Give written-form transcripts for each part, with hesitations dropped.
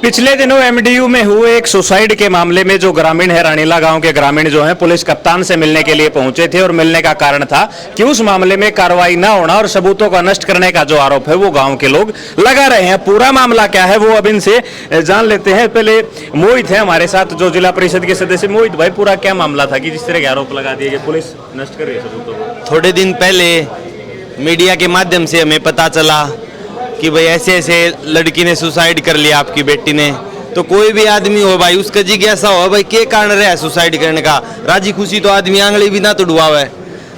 पिछले दिनों एमडीयू में हुए एक सुसाइड के मामले में जो ग्रामीण है, रानीला गांव के ग्रामीण जो हैं, पुलिस कप्तान से मिलने के लिए पहुंचे थे और मिलने का कारण था कि उस मामले में कार्रवाई न होना और सबूतों का नष्ट करने का जो आरोप है वो गांव के लोग लगा रहे हैं। पूरा मामला क्या है वो अब इनसे जान लेते हैं। पहले मोहित है हमारे साथ, जो जिला परिषद के सदस्य। मोहित भाई, पूरा क्या मामला था कि जिस तरह के आरोप लगा दिए कि पुलिस नष्ट कर रही है सबूतों को? थोड़े दिन पहले मीडिया के माध्यम से हमें पता चला कि भाई ऐसे ऐसे लड़की ने सुसाइड कर लिया, आपकी बेटी ने। तो कोई भी आदमी हो भाई, उसका जिज्ञासा हो भाई क्या कारण रहा है सुसाइड करने का। राजी खुशी तो आदमी आंगली भी ना तो डुबावे।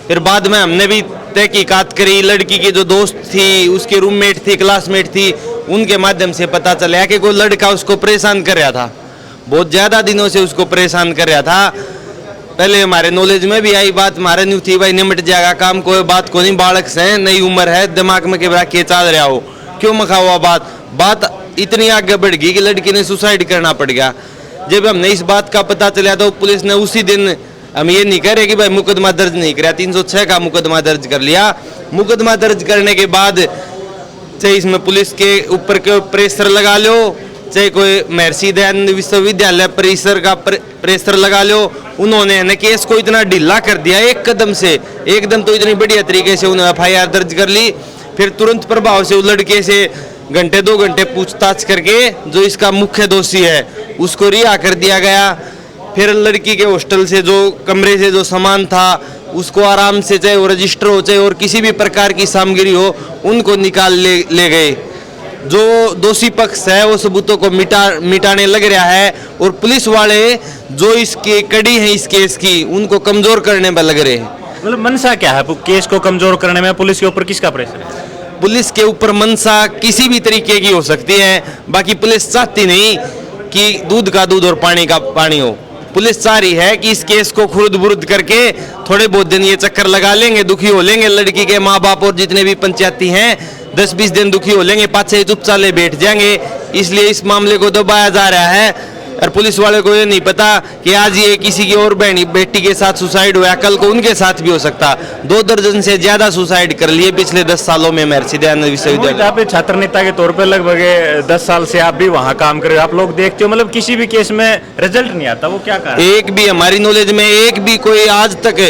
फिर बाद में हमने भी तहकीकात करी। लड़की की जो दोस्त थी, उसके रूममेट थी, क्लासमेट थी, उनके माध्यम से पता चला कि कोई लड़का उसको परेशान कर रहा था, बहुत ज़्यादा दिनों से उसको परेशान कर रहा था। पहले हमारे नॉलेज में भी आई बात, हमारे न्यू थी भाई निमट जाएगा काम, कोई बात को नहीं, बालक से नई उम्र है, दिमाग में के चाल रहा हो, क्यों मखा हुआ बात इतनी आगे बढ़ गई कि लड़की ने सुसाइड करना पड़ गया। जब हमने इस बात का पता चला तो पुलिस ने उसी दिन, हम ये नहीं कह रहे कि भाई मुकदमा दर्ज नहीं किया, 306 का मुकदमा दर्ज कर लिया। मुकदमा दर्ज करने के बाद चाहे इसमें पुलिस के ऊपर के प्रेशर लगा लो, चाहे कोई महर्षि दयानंद विश्वविद्यालय परिसर का प्रेशर लगा लो, उन्होंने न केस को इतना ढीला कर दिया एक कदम से, एकदम तो इतनी बढ़िया तरीके से उन्होंने FIR दर्ज कर ली। फिर तुरंत प्रभाव से उस लड़के से घंटे 2 घंटे पूछताछ करके जो इसका मुख्य दोषी है उसको रिहा कर दिया गया। फिर लड़की के हॉस्टल से जो कमरे से जो सामान था उसको आराम से, चाहे वो रजिस्टर हो चाहे और किसी भी प्रकार की सामग्री हो, उनको निकाल ले गए। जो दोषी पक्ष है वो सबूतों को मिटाने लग रहा है और पुलिस वाले जो इसकी कड़ी है इस केस की, उनको कमजोर करने में लग रहे हैं। मतलब मनसा क्या है केस को कमजोर करने में? पुलिस के ऊपर किसका प्रेशर है? पुलिस के ऊपर मनसा किसी भी तरीके की हो सकती है, बाकी पुलिस चाहती नहीं कि दूध का दूध और पानी का पानी हो। पुलिस चाह रही है कि इस केस को खुर्द बुर्द करके थोड़े बहुत दिन ये चक्कर लगा लेंगे, दुखी हो लेंगे, लड़की के माँ बाप और जितने भी पंचायती हैं 10-20 दिन दुखी हो लेंगे, पाछे चुपचाले बैठ जाएंगे। इसलिए इस मामले को दबाया जा रहा है। और पुलिस वाले को ये नहीं पता कि आज ये किसी की और बेटी के साथ सुसाइड हुआ, कल को उनके साथ भी हो सकता। 2 दर्जन से ज्यादा सुसाइड कर लिए पिछले 10 सालों में महर्षि दयानंद विश्वविद्यालय। आप छात्र नेता के तौर पे लगभग 10 साल से आप भी वहाँ काम कर रहे हो, आप लोग देखते हो, मतलब किसी भी केस में रिजल्ट नहीं आता, वो क्या कारण? एक भी हमारी नॉलेज में एक भी कोई आज तक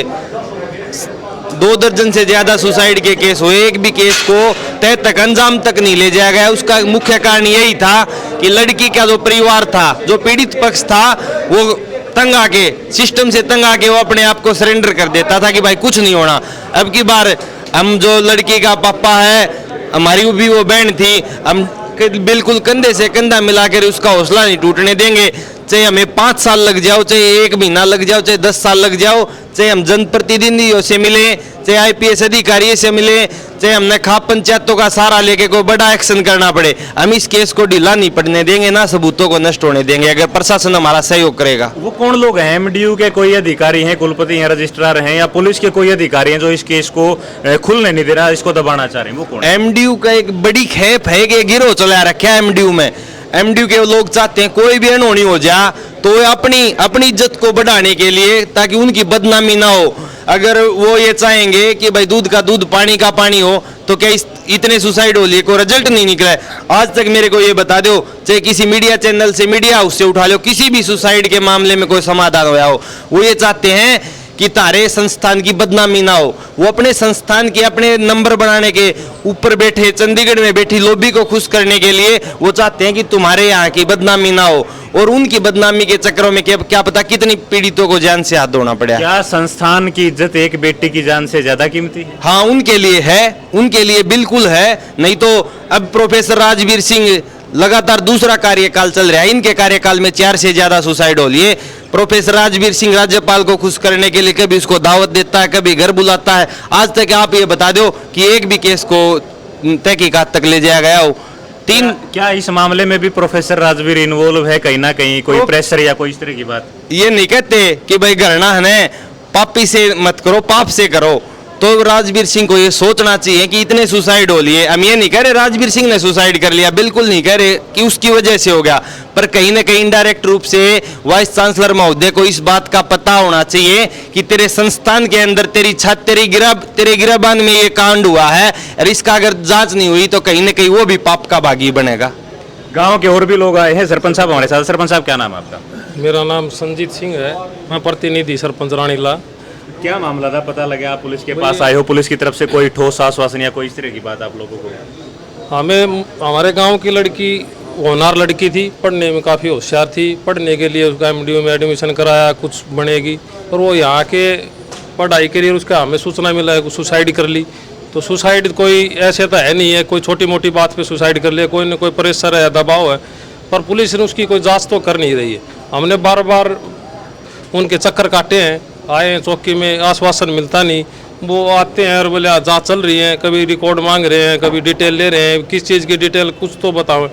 2 दर्जन से ज्यादा सुसाइड के केस हुए, एक भी केस को तय तक अंजाम तक नहीं ले जाया गया। उसका मुख्य कारण यही था कि लड़की का जो परिवार था, जो पीड़ित पक्ष था, वो तंग आके, सिस्टम से तंग आके वो अपने आप को सरेंडर कर देता था कि भाई कुछ नहीं होना। अब की बार हम जो लड़की का पापा है, हमारी भी वो बहन थी, हम बिल्कुल कंधे से कंधा मिलाकर उसका हौसला नहीं टूटने देंगे। चाहे हमें 5 साल लग जाओ, चाहे 1 महीना लग जाओ, चाहे 10 साल लग जाओ, चाहे हम जनप्रतिनिधियों से मिले, चाहे IPS अधिकारियों से मिले, चाहे हमने खाप पंचायतों का सहारा लेके कोई बड़ा एक्शन करना पड़े, हम इस केस को ढीला नहीं पड़ने देंगे, ना सबूतों को नष्ट होने देंगे, अगर प्रशासन हमारा सहयोग करेगा। वो कौन लोग हैं? MDU के कोई अधिकारी हैं, कुलपति हैं, रजिस्ट्रार हैं, या पुलिस के कोई अधिकारी हैं जो इस केस को खुलने नहीं दे रहा, इसको दबाना चाह रहे हैं? वो कौन? MDU का एक बड़ी खेप है कि गिरोह चला रखा है MDU में। MDU के लोग चाहते हैं कोई भी अनहोनी हो जाए तो अपनी इज्जत को बढ़ाने के लिए, ताकि उनकी बदनामी ना हो। अगर वो ये चाहेंगे कि भाई दूध का दूध पानी का पानी हो, तो क्या इतने सुसाइड हो लिए कोई रिजल्ट नहीं निकला है आज तक? मेरे को ये बता दो, चाहे किसी मीडिया चैनल से, मीडिया हाउस से उठा लो, किसी भी सुसाइड के मामले में कोई समाधान हुआ हो। वो ये चाहते हैं कि तारे संस्थान की बदनामी ना हो। वो अपने संस्थान के अपने नंबर बनाने के ऊपर बैठे, चंडीगढ़ में बैठी लॉबी को खुश करने के लिए वो चाहते हैं कि तुम्हारे यहाँ की बदनामी ना हो, और उनकी बदनामी के चक्करों में क्या पता कितनी पीड़ितों को जान से हाथ धोना पड़ा। क्या संस्थान की इज्जत एक बेटी की जान से ज्यादा कीमती है? हाँ, उनके लिए है, उनके लिए बिल्कुल है। नहीं तो अब प्रोफेसर राजवीर सिंह लगातार दूसरा कार्यकाल चल रहा है, इनके कार्यकाल में 4 से ज्यादा सुसाइड हो लिए। प्रोफेसर राजवीर सिंह राज्यपाल को खुश करने के लिए कभी उसको दावत देता है, कभी घर बुलाता है। आज तक आप ये बता दो कि एक भी केस को तहकीकात तक ले जाया गया हो? क्या इस मामले में भी प्रोफेसर राजवीर इन्वॉल्व है कहीं ना कहीं? कोई प्रेशर या कोई इस तरह की बात? ये नहीं कहते कि भाई घरना है, पापी से मत करो, पाप से करो। तो राजवीर सिंह को ये सोचना चाहिए कि इतने सुसाइड हो लिए। हम ये नहीं कह रहे राजवीर सिंह ने सुसाइड कर लिया, बिल्कुल नहीं कह रहे कि उसकी वजह से हो गया, पर कहीं ना कहीं इनडायरेक्ट रूप से वाइस चांसलर महोदय को इस बात का पता होना चाहिए कि तेरे संस्थान के अंदर तेरी छत, तेरे गिरबान में ये कांड हुआ है, और इसका अगर जांच नहीं हुई तो कहीं ना कहीं वो भी पाप का भागी बनेगा। गांव के और भी लोग आए हैं, सरपंच साहब हमारे साथ। सरपंच साहब क्या नाम है आपका? मेरा नाम संजीत सिंह है, मैं प्रतिनिधि सरपंच रानीला। क्या मामला था, पता लगा आप पुलिस के पास आए हो, पुलिस की तरफ से कोई ठोस आश्वासन या कोई इस तरह की बात आप लोगों को? हमें हमारे गांव की लड़की होनहार लड़की थी, पढ़ने में काफ़ी होशियार थी, पढ़ने के लिए उसका MDU में एडमिशन कराया, कुछ बनेगी, और वो यहाँ के पढ़ाई के लिए उसका हमें सूचना मिला है, सुसाइड कर ली। तो सुसाइड कोई ऐसे तो है नहीं है, कोई छोटी मोटी बात पे सुसाइड कर लिया, कोई ना कोई प्रेशर है, दबाव है, पर पुलिस ने उसकी कोई जांच तो कर नहीं रही है। हमने बार बार उनके चक्कर काटे हैं, आए हैं चौकी में, आश्वासन मिलता नहीं। वो आते हैं और बोले जांच चल रही है, कभी रिकॉर्ड मांग रहे हैं, कभी डिटेल ले रहे हैं, किस चीज़ की डिटेल कुछ तो बताओ।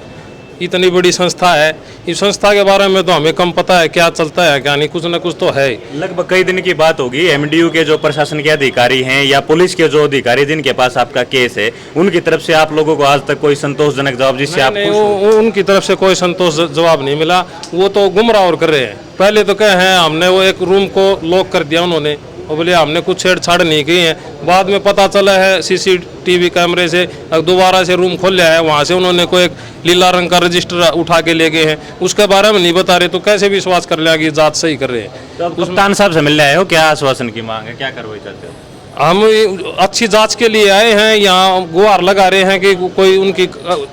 इतनी बड़ी संस्था है, इस संस्था के बारे में तो हमें कम पता है, क्या चलता है क्या नहीं, कुछ ना कुछ तो है। लगभग कई दिन की बात होगी, MDU के जो प्रशासन के अधिकारी हैं या पुलिस के जो अधिकारी जिनके पास आपका केस है, उनकी तरफ से आप लोगों को आज तक कोई संतोषजनक जवाब जिससे आप नहीं, उनकी तरफ से कोई संतोष जवाब नहीं मिला। वो तो गुमराह और कर रहे हैं। पहले तो कहे हैं हमने वो एक रूम को लॉक कर दिया उन्होंने, और बोले हमने कुछ छेड़छाड़ नहीं की है। बाद में पता चला है CCTV कैमरे से दोबारा से रूम खोल लिया है, वहाँ से उन्होंने कोई एक लीला रंग का रजिस्टर उठा के ले गए हैं, उसके बारे में नहीं बता रहे, तो कैसे विश्वास कर लिया कि जांच सही कर रहे हैं। तो कप्तान साहब से मिलने आए हो, क्या आश्वासन की मांग है, क्या कार्रवाई चाहते हो? हम अच्छी जांच के लिए आए हैं, यहाँ गुहार लगा रहे हैं कि कोई उनकी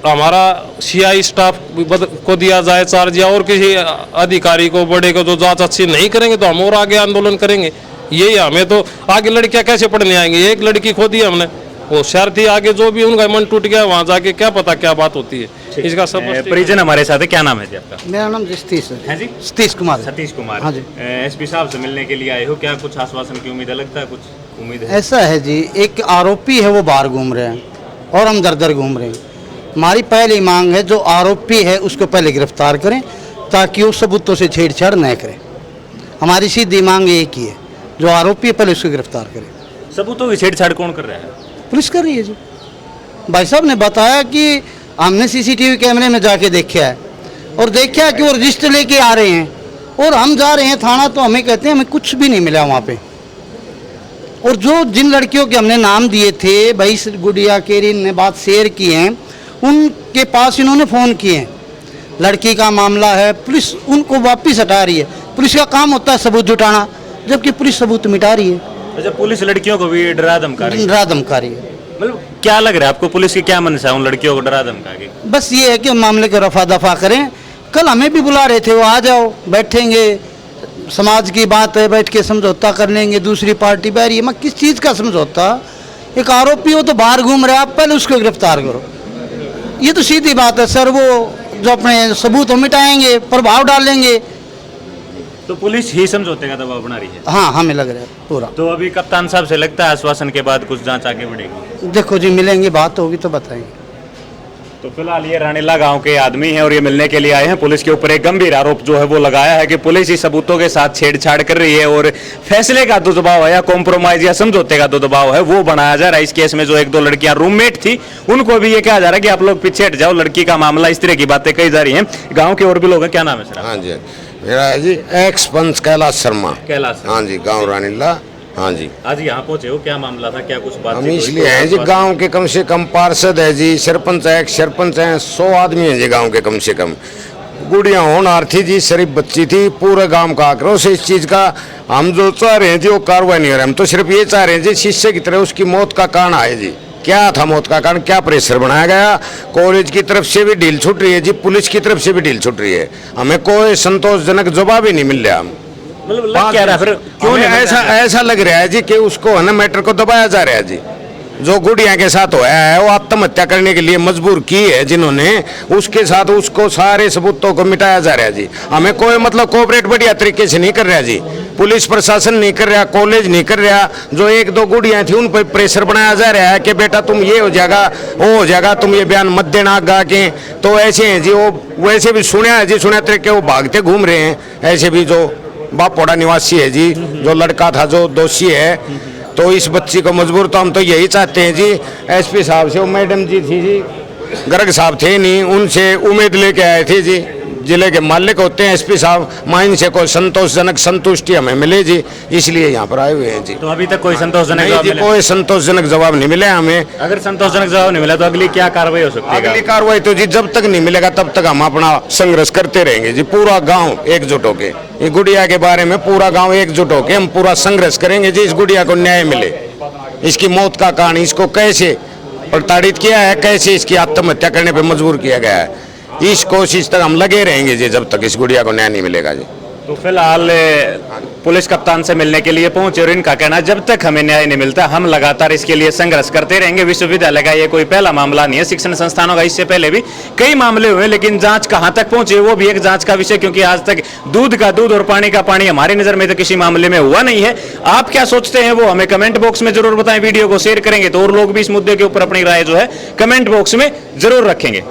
हमारा CI स्टाफ को दिया जाए चार्ज, या और किसी अधिकारी को बड़े को, जो जांच अच्छी नहीं करेंगे तो हम और आगे आंदोलन करेंगे। यही हमें तो आगे लड़कियां कैसे पढ़ने आएंगी, एक लड़की खो दी हमने, होशियार थी, आगे जो भी उनका मन टूट गया, वहाँ जाके क्या पता क्या बात होती है। इसका सब परिजन हमारे साथ है, क्या नाम है जी आपका? मेरा नाम सतीश है जी, सतीश कुमार है। सतीश कुमार। हाँ जी। SP साहब से मिलने के लिए आए हो, क्या कुछ आश्वासन की उम्मीद है, लगता है कुछ उम्मीद है? ऐसा है जी, एक आरोपी है वो बाहर घूम रहे हैं और हम दर दर घूम रहे हैं। हमारी पहली मांग है जो आरोपी है उसको पहले गिरफ्तार करें ताकि वो सबूतों से छेड़छाड़ न करें। हमारी सीधी मांग एक ही है, जो आरोपी है पहले उसको गिरफ्तार करें। सबूतों की छेड़छाड़ कौन कर रहा है? पुलिस कर रही है जी। भाई साहब ने बताया कि हमने CCTV कैमरे में जाके देखा है और देखा कि वो रजिस्टर लेके आ रहे हैं, और हम जा रहे हैं थाना तो हमें कहते हैं हमें कुछ भी नहीं मिला वहाँ पे। और जो जिन लड़कियों के हमने नाम दिए थे, भाई गुड़िया केरी ने बात शेयर की है, उनके पास इन्होंने फ़ोन किए हैं, लड़की का मामला है, पुलिस उनको वापस हटा रही है। पुलिस का काम होता है सबूत जुटाना, जबकि पुलिस सबूत मिटा रही है। अच्छा, पुलिस लड़कियों को भी डरा धमका रही है? डरा धमका रही है। मतलब क्या लग रहा है आपको, पुलिस की क्या मंशा है उन लड़कियों को डरा धमका के? बस ये है कि मामले को रफा दफा करें। कल हमें भी बुला रहे थे, वो आ जाओ, बैठेंगे, समाज की बात है, बैठ के समझौता कर लेंगे। दूसरी पार्टी बह रही है, मैं किस चीज़ का समझौता? एक आरोपी हो तो बाहर घूम रहे, आप पहले उसको गिरफ्तार करो। ये तो सीधी बात है सर। वो जो अपने सबूत हो मिटाएंगे, प्रभाव डालेंगे, तो पुलिस ही समझौते का दबाव बना रही है? हाँ, हमें लग रहा है पूरा। तो अभी कप्तान साहब से लगता है आश्वासन के बाद कुछ जांच आगे बढ़ेगी? देखो जी, मिलेंगे, बात होगी तो बताएंगे। तो फिलहाल ये रानीला गांव के आदमी हैं और ये मिलने के लिए आए हैं। पुलिस के ऊपर एक गंभीर आरोप जो है वो लगाया है कि पुलिस ही सबूतों के साथ छेड़छाड़ कर रही है और फैसले का जो दबाव है या कॉम्प्रोमाइज या समझौते का जो दबाव है वो बनाया जा रहा है। इस केस में जो एक दो लड़कियां रूममेट थी उनको भी ये कहा जा रहा है कि आप लोग पीछे हट जाओ, लड़की का मामला, इस तरह की बातें कही जा रही हैं। गाँव के और भी लोग हैं, क्या नाम है सर? हाँ जी, मेरा है जी एक्स पंच कैलाश शर्मा। कैलाश? हाँ जी, गांव रानीला। हाँ जी, आज यहाँ पहुंचे हो, क्या मामला था, क्या कुछ बात? हम इसलिए हैं जी, गांव के कम से कम पार्षद है जी, सरपंच है, सरपंच हैं, 100 आदमी हैं जी गांव के कम से कम। गुड़िया होनहार थी जी, शरीफ बच्ची थी, पूरे गांव का आक्रोश है इस चीज़ का। हम जो चाह रहे हैं जी वो कार्रवाई नहीं हो रहा, हम तो सिर्फ ये चाह रहे हैं जी शिष्य की तरह उसकी मौत का कारण आए जी। क्या था मौत का कारण, क्या प्रेशर बनाया गया? कॉलेज की तरफ से भी ढील छूट रही है जी, पुलिस की तरफ से भी ढील छूट रही है, हमें कोई संतोषजनक जवाब ही नहीं मिल रहा। मतलब लग क्या रहा है फिर, क्यों नहीं ऐसा लग रहा है जी कि उसको है ना मैटर को दबाया जा रहा है जी। जो गुड़िया के साथ हुआ है वो आत्महत्या करने के लिए मजबूर की है जिन्होंने, उसके साथ उसको सारे सबूतों को मिटाया जा रहा है जी। हमें कोई मतलब कोऑपरेट बढ़िया तरीके से नहीं कर रहा जी, पुलिस प्रशासन नहीं कर रहा, कॉलेज नहीं कर रहा। जो एक दो गुड़ियाँ थी उन पर प्रेशर बनाया जा रहा है कि बेटा तुम ये हो जाएगा, वो हो जाएगा, तुम ये बयान मत देना गा के। तो ऐसे हैं जी, वो वैसे भी सुना है जी, सुना तरीके वो भागते घूम रहे हैं। ऐसे भी जो बापोड़ा निवासी है जी, जो लड़का था जो दोषी है, तो इस बच्ची को मजबूर, तो हम तो यही चाहते हैं जी SP साहब से, वो मैडम जी थी जी, गर्ग साहब थे नहीं, उनसे उम्मीद लेके आए थे जी, जिले के मालिक होते हैं एसपी साहब, माइन से कोई संतोषजनक संतुष्टि हमें मिले जी, इसलिए यहाँ पर आए हुए हैं जी। तो अभी तक कोई संतोषजनक नहीं जवाब जी, मिला? कोई संतोषजनक जवाब नहीं मिला हमें। अगर संतोषजनक जवाब नहीं मिला तो अगली क्या कार्रवाई हो सकती है? अगली कार्रवाई तो जी जब तक नहीं मिलेगा तब तक हम अपना संघर्ष करते रहेंगे जी। पूरा गांव एकजुट होके ये गुड़िया के बारे में पूरा गांव एकजुट होके हम पूरा संघर्ष करेंगे जी। इस गुड़िया को न्याय मिले, इसकी मौत का कारण, इसको कैसे प्रताड़ित किया है, कैसे इसकी आत्महत्या करने पर मजबूर किया गया है, इस कोशिश तक हम लगे रहेंगे जी जब तक इस गुड़िया को न्याय नहीं मिलेगा जी। तो फिलहाल पुलिस कप्तान से मिलने के लिए पहुंचे और इनका कहना है जब तक हमें न्याय नहीं मिलता हम लगातार इसके लिए संघर्ष करते रहेंगे। विश्वविद्यालय का ये कोई पहला मामला नहीं है, शिक्षण संस्थानों का इससे पहले भी कई मामले हुए, लेकिन जांच कहां तक पहुंची वो भी एक जांच का विषय, क्योंकि आज तक दूध का दूध और पानी का पानी हमारी नजर में तो किसी मामले में हुआ नहीं है। आप क्या सोचते हैं वो हमें कमेंट बॉक्स में जरूर बताएं। वीडियो को शेयर करेंगे तो और लोग भी इस मुद्दे के ऊपर अपनी राय जो है कमेंट बॉक्स में जरूर रखेंगे।